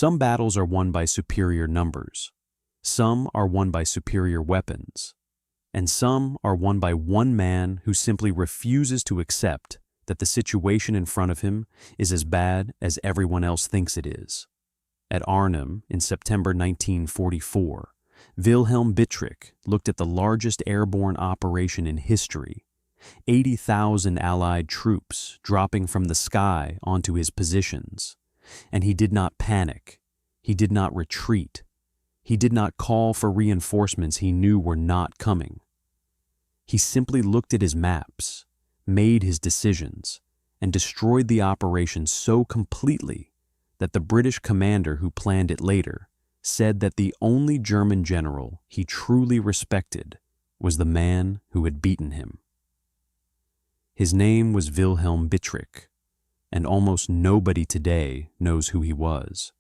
Some battles are won by superior numbers, some are won by superior weapons, and some are won by one man who simply refuses to accept that the situation in front of him is as bad as everyone else thinks it is. At Arnhem in September 1944, Wilhelm Bittrich looked at the largest airborne operation in history, 80,000 Allied troops dropping from the sky onto his positions, and he did not panic, he did not retreat, he did not call for reinforcements he knew were not coming. He simply looked at his maps, made his decisions, and destroyed the operation so completely that the British commander who planned it later said that the only German general he truly respected was the man who had beaten him. His name was Wilhelm Bittrich, and almost nobody today knows who he was.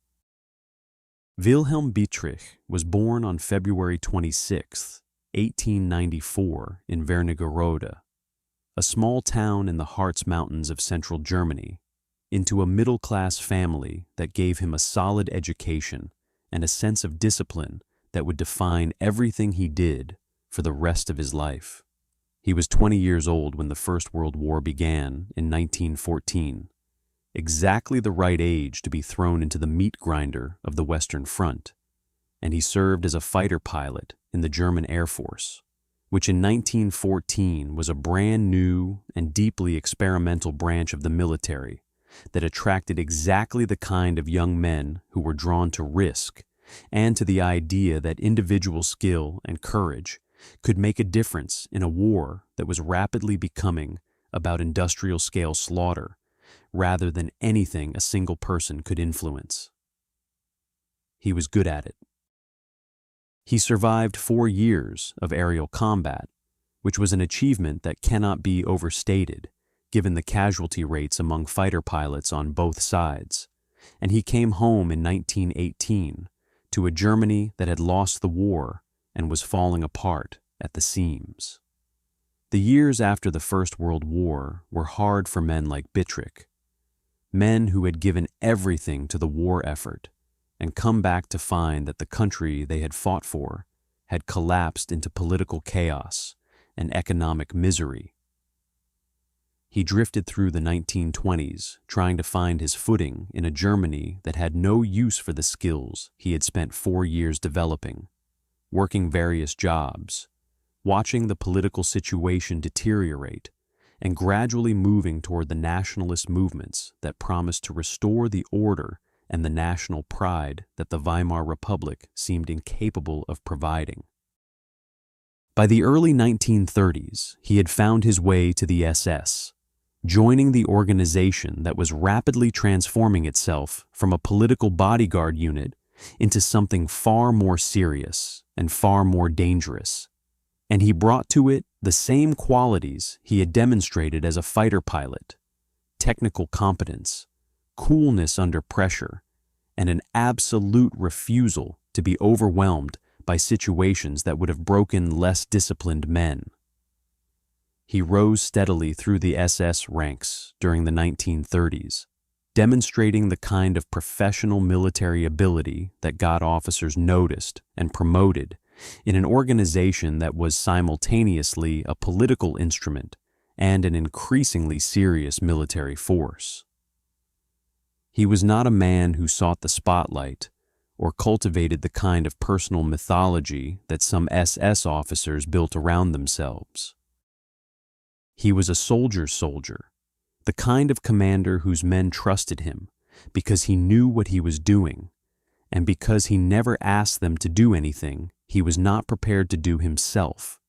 Wilhelm Bittrich was born on February 26, 1894 in Wernigerode, a small town in the Harz Mountains of central Germany, into a middle-class family that gave him a solid education and a sense of discipline that would define everything he did for the rest of his life. He was 20 years old when the First World War began in 1914, exactly the right age to be thrown into the meat grinder of the Western Front, and he served as a fighter pilot in the German Air Force, which in 1914 was a brand new and deeply experimental branch of the military that attracted exactly the kind of young men who were drawn to risk and to the idea that individual skill and courage could make a difference in a war that was rapidly becoming about industrial-scale slaughter rather than anything a single person could influence. He was good at it. He survived 4 years of aerial combat, which was an achievement that cannot be overstated given the casualty rates among fighter pilots on both sides, and he came home in 1918 to a Germany that had lost the war and was falling apart at the seams. The years after the First World War were hard for men like Bittrich, men who had given everything to the war effort and come back to find that the country they had fought for had collapsed into political chaos and economic misery. He drifted through the 1920s, trying to find his footing in a Germany that had no use for the skills he had spent 4 years developing, working various jobs, watching the political situation deteriorate, and gradually moving toward the nationalist movements that promised to restore the order and the national pride that the Weimar Republic seemed incapable of providing. By the early 1930s, he had found his way to the SS, joining the organization that was rapidly transforming itself from a political bodyguard unit into something far more serious and far more dangerous. And he brought to it the same qualities he had demonstrated as a fighter pilot: technical competence, coolness under pressure, and an absolute refusal to be overwhelmed by situations that would have broken less disciplined men. He rose steadily through the SS ranks during the 1930s, demonstrating the kind of professional military ability that got officers noticed and promoted in an organization that was simultaneously a political instrument and an increasingly serious military force. He was not a man who sought the spotlight or cultivated the kind of personal mythology that some SS officers built around themselves. He was a soldier's soldier, the kind of commander whose men trusted him because he knew what he was doing, and because he never asked them to do anything he was not prepared to do himself.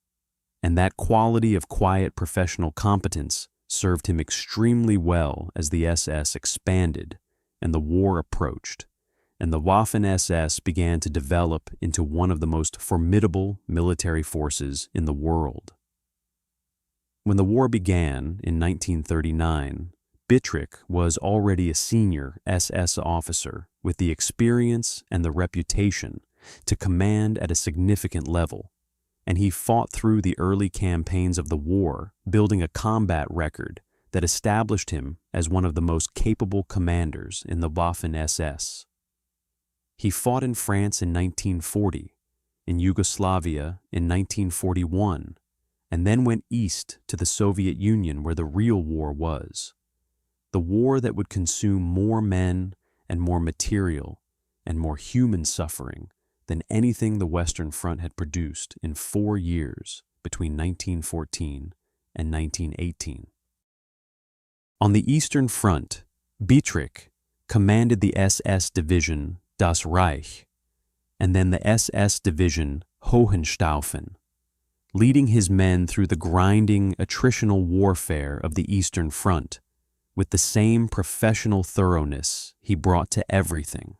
And that quality of quiet professional competence served him extremely well as the SS expanded and the war approached, and the Waffen SS began to develop into one of the most formidable military forces in the world. When the war began in 1939, Bittrich was already a senior SS officer with the experience and the reputation to command at a significant level, and he fought through the early campaigns of the war, building a combat record that established him as one of the most capable commanders in the Waffen SS. He fought in France in 1940, in Yugoslavia in 1941, and then went east to the Soviet Union where the real war was. The war that would consume more men and more material and more human suffering than anything the Western Front had produced in 4 years between 1914 and 1918. On the Eastern Front, Bittrich commanded the SS Division Das Reich and then the SS Division Hohenstaufen, leading his men through the grinding, attritional warfare of the Eastern Front with the same professional thoroughness he brought to everything,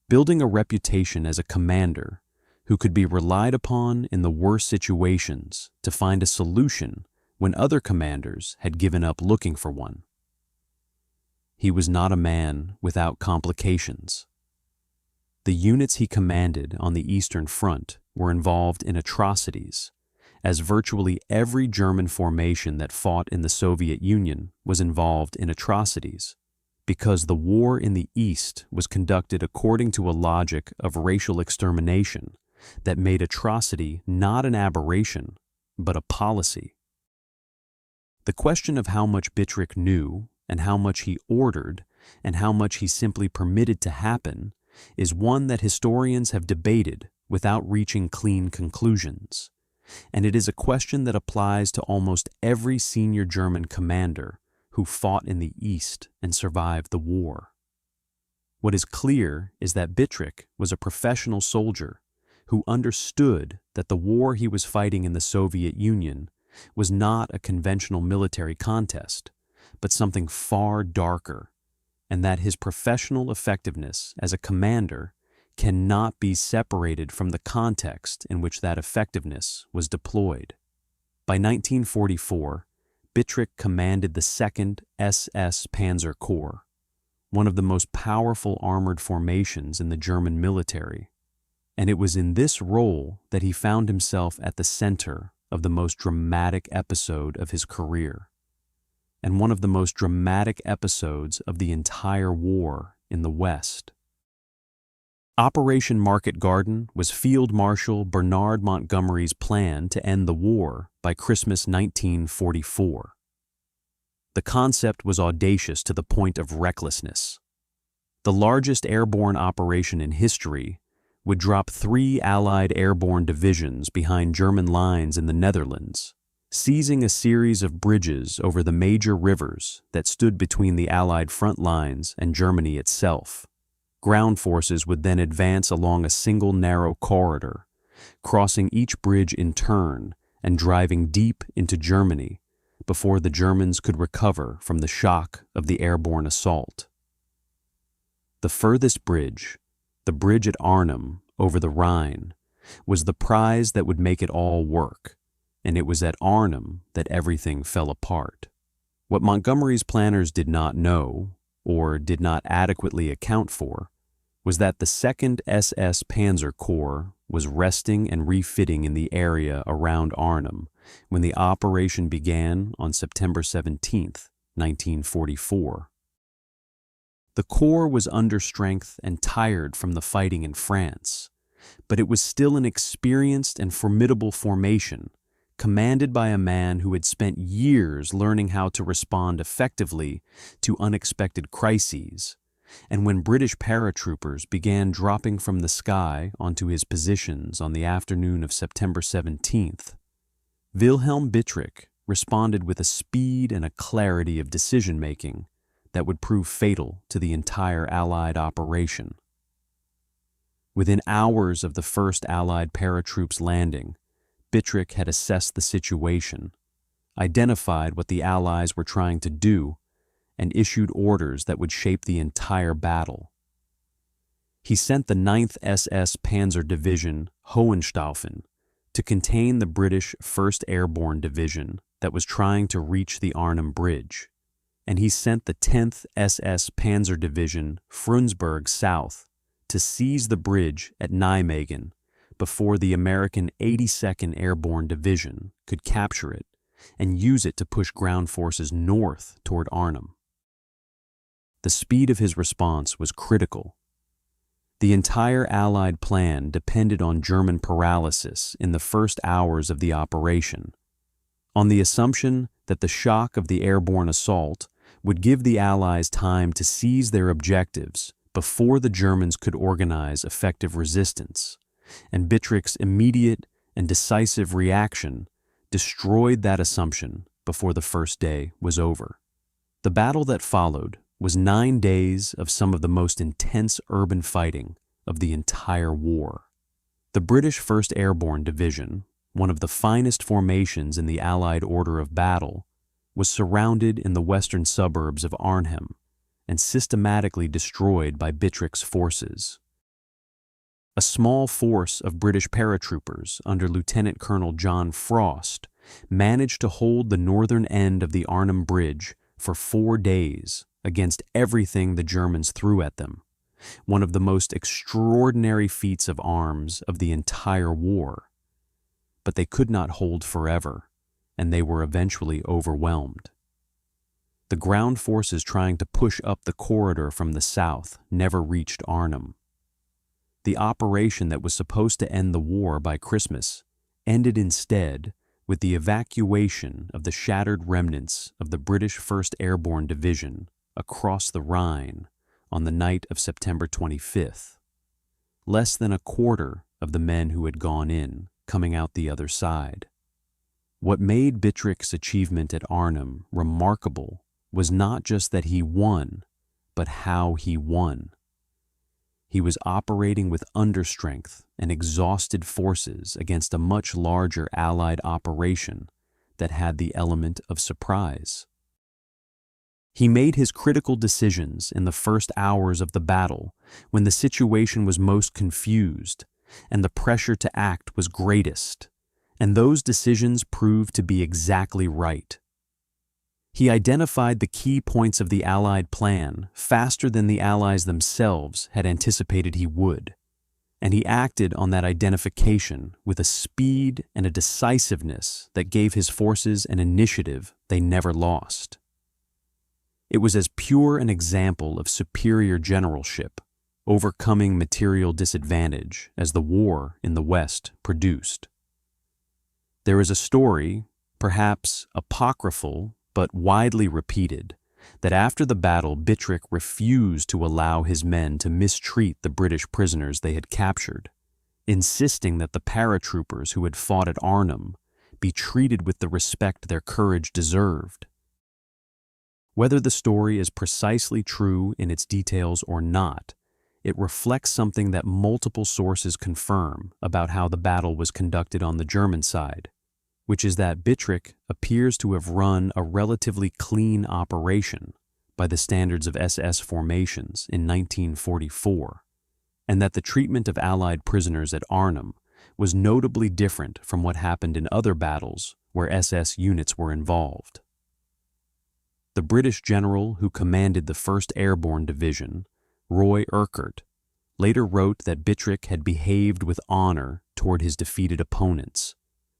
building a reputation as a commander who could be relied upon in the worst situations to find a solution when other commanders had given up looking for one. He was not a man without complications. The units he commanded on the Eastern Front were involved in atrocities, as virtually every German formation that fought in the Soviet Union was involved in atrocities, because the war in the East was conducted according to a logic of racial extermination that made atrocity not an aberration, but a policy. The question of how much Bittrich knew and how much he ordered and how much he simply permitted to happen is one that historians have debated without reaching clean conclusions, and it is a question that applies to almost every senior German commander who fought in the East and survived the war. What is clear is that Bittrich was a professional soldier who understood that the war he was fighting in the Soviet Union was not a conventional military contest, but something far darker, and that his professional effectiveness as a commander cannot be separated from the context in which that effectiveness was deployed. By 1944, Bittrich commanded the 2nd SS Panzer Corps, one of the most powerful armored formations in the German military, and it was in this role that he found himself at the center of the most dramatic episode of his career, and one of the most dramatic episodes of the entire war in the West. Operation Market Garden was Field Marshal Bernard Montgomery's plan to end the war by Christmas 1944. The concept was audacious to the point of recklessness. The largest airborne operation in history would drop 3 Allied airborne divisions behind German lines in the Netherlands, seizing a series of bridges over the major rivers that stood between the Allied front lines and Germany itself. Ground forces would then advance along a single narrow corridor, crossing each bridge in turn and driving deep into Germany before the Germans could recover from the shock of the airborne assault. The furthest bridge, the bridge at Arnhem over the Rhine, was the prize that would make it all work, and it was at Arnhem that everything fell apart. What Montgomery's planners did not know, or did not adequately account for, was that the 2nd SS Panzer Corps was resting and refitting in the area around Arnhem when the operation began on September 17, 1944. The Corps was under strength and tired from the fighting in France, but it was still an experienced and formidable formation, commanded by a man who had spent years learning how to respond effectively to unexpected crises. And when British paratroopers began dropping from the sky onto his positions on the afternoon of September 17th, Wilhelm Bittrich responded with a speed and a clarity of decision-making that would prove fatal to the entire Allied operation. Within hours of the first Allied paratroops landing, Bittrich had assessed the situation, identified what the Allies were trying to do, and issued orders that would shape the entire battle. He sent the 9th SS Panzer Division Hohenstaufen to contain the British 1st Airborne Division that was trying to reach the Arnhem Bridge, and he sent the 10th SS Panzer Division Frundsberg south to seize the bridge at Nijmegen before the American 82nd Airborne Division could capture it and use it to push ground forces north toward Arnhem. The speed of his response was critical. The entire Allied plan depended on German paralysis in the first hours of the operation, on the assumption that the shock of the airborne assault would give the Allies time to seize their objectives before the Germans could organize effective resistance, and Bittrich's immediate and decisive reaction destroyed that assumption before the first day was over. The battle that followed was 9 days of some of the most intense urban fighting of the entire war. The British 1st Airborne Division, one of the finest formations in the Allied order of battle, was surrounded in the western suburbs of Arnhem and systematically destroyed by Bittrich's forces. A small force of British paratroopers under Lieutenant Colonel John Frost managed to hold the northern end of the Arnhem Bridge for 4 days against everything the Germans threw at them, one of the most extraordinary feats of arms of the entire war. But they could not hold forever, and they were eventually overwhelmed. The ground forces trying to push up the corridor from the south never reached Arnhem. The operation that was supposed to end the war by Christmas ended instead with the evacuation of the shattered remnants of the British 1st Airborne Division across the Rhine on the night of September 25th. Less than a quarter of the men who had gone in coming out the other side. What made Bittrich's achievement at Arnhem remarkable was not just that he won, but how he won. He was operating with understrength and exhausted forces against a much larger Allied operation that had the element of surprise. He made his critical decisions in the first hours of the battle when the situation was most confused and the pressure to act was greatest, and those decisions proved to be exactly right. He identified the key points of the Allied plan faster than the Allies themselves had anticipated he would, and he acted on that identification with a speed and a decisiveness that gave his forces an initiative they never lost. It was as pure an example of superior generalship, overcoming material disadvantage as the war in the West produced. There is a story, perhaps apocryphal but widely repeated, that after the battle Bittrich refused to allow his men to mistreat the British prisoners they had captured, insisting that the paratroopers who had fought at Arnhem be treated with the respect their courage deserved. Whether the story is precisely true in its details or not, it reflects something that multiple sources confirm about how the battle was conducted on the German side, which is that Bittrich appears to have run a relatively clean operation by the standards of SS formations in 1944, and that the treatment of Allied prisoners at Arnhem was notably different from what happened in other battles where SS units were involved. The British general who commanded the 1st Airborne Division, Roy Urquhart, later wrote that Bittrich had behaved with honor toward his defeated opponents,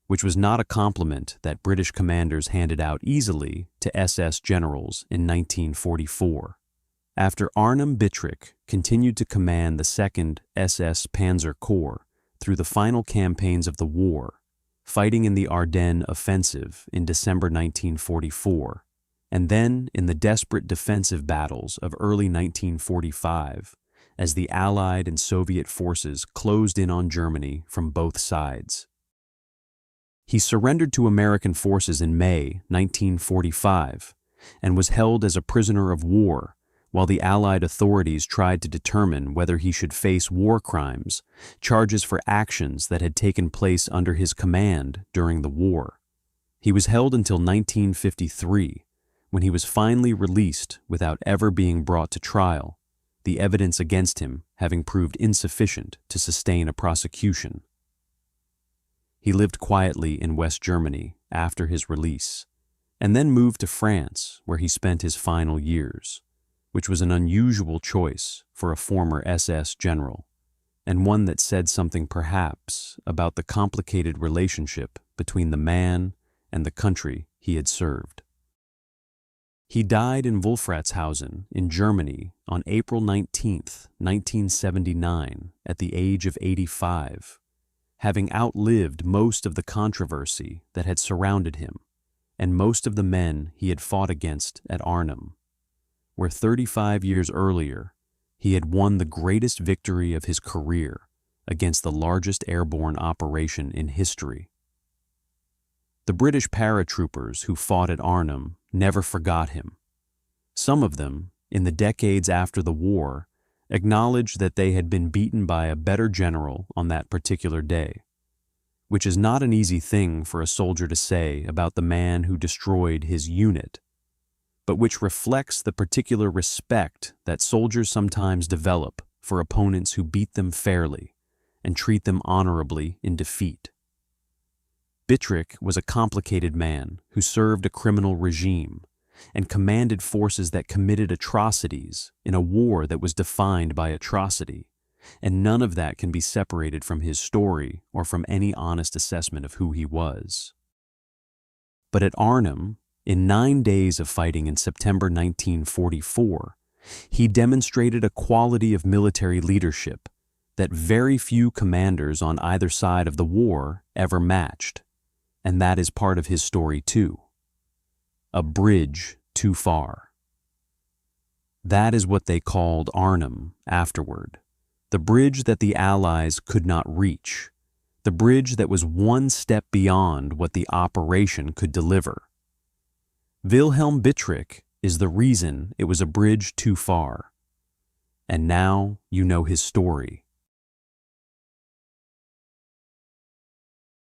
which was not a compliment that British commanders handed out easily to SS generals in 1944. After Arnhem, Bittrich continued to command the 2nd SS Panzer Corps through the final campaigns of the war, fighting in the Ardennes offensive in December 1944, and then in the desperate defensive battles of early 1945 as the Allied and Soviet forces closed in on Germany from both sides. He surrendered to American forces in May 1945 and was held as a prisoner of war while the Allied authorities tried to determine whether he should face war crimes, charges for actions that had taken place under his command during the war. He was held until 1953, when he was finally released without ever being brought to trial, the evidence against him having proved insufficient to sustain a prosecution. He lived quietly in West Germany after his release, and then moved to France, where he spent his final years, which was an unusual choice for a former SS general, and one that said something perhaps about the complicated relationship between the man and the country he had served. He died in Wolfratshausen in Germany on April 19, 1979, at the age of 85, having outlived most of the controversy that had surrounded him and most of the men he had fought against at Arnhem, where 35 years earlier he had won the greatest victory of his career against the largest airborne operation in history. The British paratroopers who fought at Arnhem never forgot him. Some of them, in the decades after the war, acknowledged that they had been beaten by a better general on that particular day, which is not an easy thing for a soldier to say about the man who destroyed his unit, but which reflects the particular respect that soldiers sometimes develop for opponents who beat them fairly and treat them honorably in defeat. Bittrich was a complicated man who served a criminal regime and commanded forces that committed atrocities in a war that was defined by atrocity, and none of that can be separated from his story or from any honest assessment of who he was. But at Arnhem, in 9 days of fighting in September 1944, he demonstrated a quality of military leadership that very few commanders on either side of the war ever matched, and that is part of his story too. A bridge too far. That is what they called Arnhem afterward, the bridge that the Allies could not reach, the bridge that was one step beyond what the operation could deliver. Wilhelm Bittrich is the reason it was a bridge too far. And now you know his story.